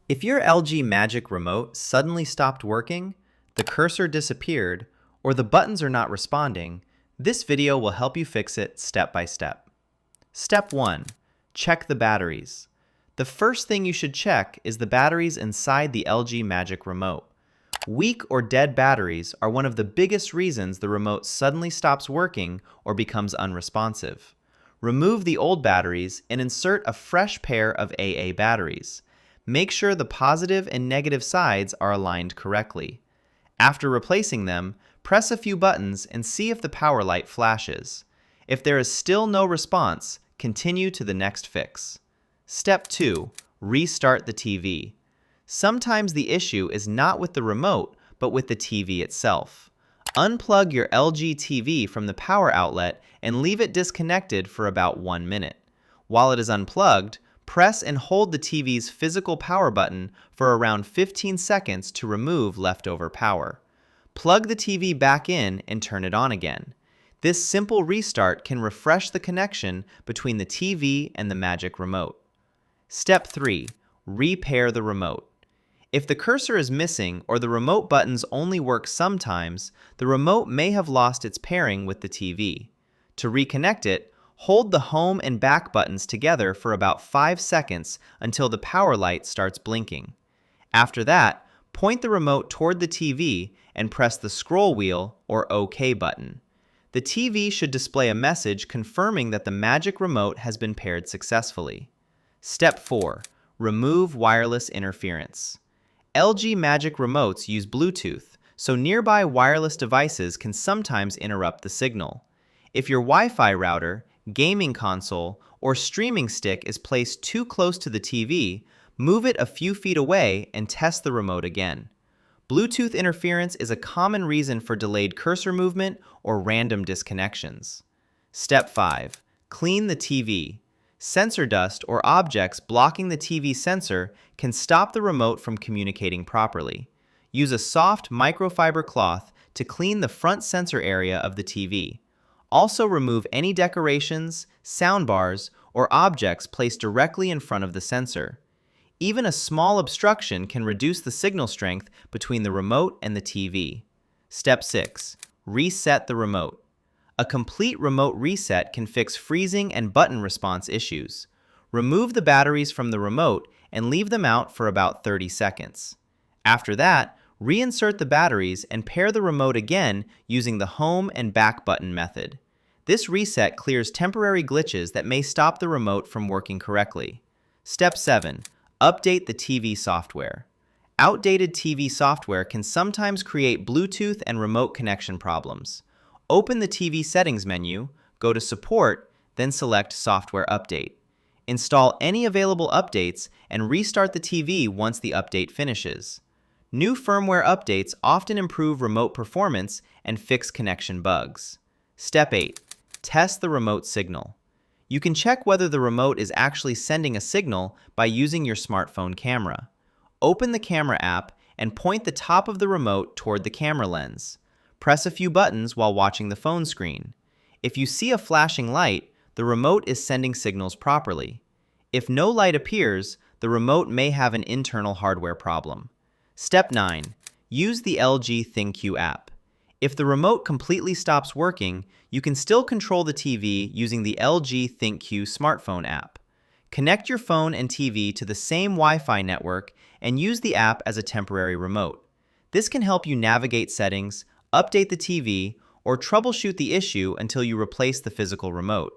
If your LG Magic Remote suddenly stopped working, the cursor disappeared, or the buttons are not responding, this video will help you fix it step by step. Step 1. Check the batteries. The first thing you should check is the batteries inside the LG Magic Remote. Weak or dead batteries are one of the biggest reasons the remote suddenly stops working or becomes unresponsive. Remove the old batteries and insert a fresh pair of AA batteries. Make sure the positive and negative sides are aligned correctly. After replacing them, press a few buttons and see if the power light flashes. If there is still no response, continue to the next fix. Step 2. Restart the TV. Sometimes the issue is not with the remote, but with the TV itself. Unplug your LG TV from the power outlet and leave it disconnected for about 1 minute. While it is unplugged, press and hold the TV's physical power button for around 15 seconds to remove leftover power. Plug the TV back in and turn it on again. This simple restart can refresh the connection between the TV and the Magic Remote. Step 3. Repair the remote. If the cursor is missing or the remote buttons only work sometimes, the remote may have lost its pairing with the TV. To reconnect it, hold the home and back buttons together for about 5 seconds until the power light starts blinking. After that, point the remote toward the TV and press the scroll wheel or OK button. The TV should display a message confirming that the Magic Remote has been paired successfully. Step 4. Remove wireless interference. LG Magic Remotes use Bluetooth, so nearby wireless devices can sometimes interrupt the signal. If your Wi-Fi router, gaming console, or streaming stick is placed too close to the TV, move it a few feet away and test the remote again. Bluetooth interference is a common reason for delayed cursor movement or random disconnections. Step 5. Clean the TV. Sensor dust or objects blocking the TV sensor can stop the remote from communicating properly. Use a soft microfiber cloth to clean the front sensor area of the TV. Also remove any decorations, soundbars, or objects placed directly in front of the sensor. Even a small obstruction can reduce the signal strength between the remote and the TV. Step 6. Reset the remote. A complete remote reset can fix freezing and button response issues. Remove the batteries from the remote and leave them out for about 30 seconds. After that, reinsert the batteries and pair the remote again using the home and back button method. This reset clears temporary glitches that may stop the remote from working correctly. Step 7. Update the TV software. Outdated TV software can sometimes create Bluetooth and remote connection problems. Open the TV settings menu, go to Support, then select Software Update. Install any available updates and restart the TV once the update finishes. New firmware updates often improve remote performance and fix connection bugs. Step 8. Test the remote signal. You can check whether the remote is actually sending a signal by using your smartphone camera. Open the camera app and point the top of the remote toward the camera lens. Press a few buttons while watching the phone screen. If you see a flashing light, the remote is sending signals properly. If no light appears, the remote may have an internal hardware problem. Step 9. Use the LG ThinQ app. If the remote completely stops working, you can still control the TV using the LG ThinQ smartphone app. Connect your phone and TV to the same Wi-Fi network and use the app as a temporary remote. This can help you navigate settings, update the TV, or troubleshoot the issue until you replace the physical remote.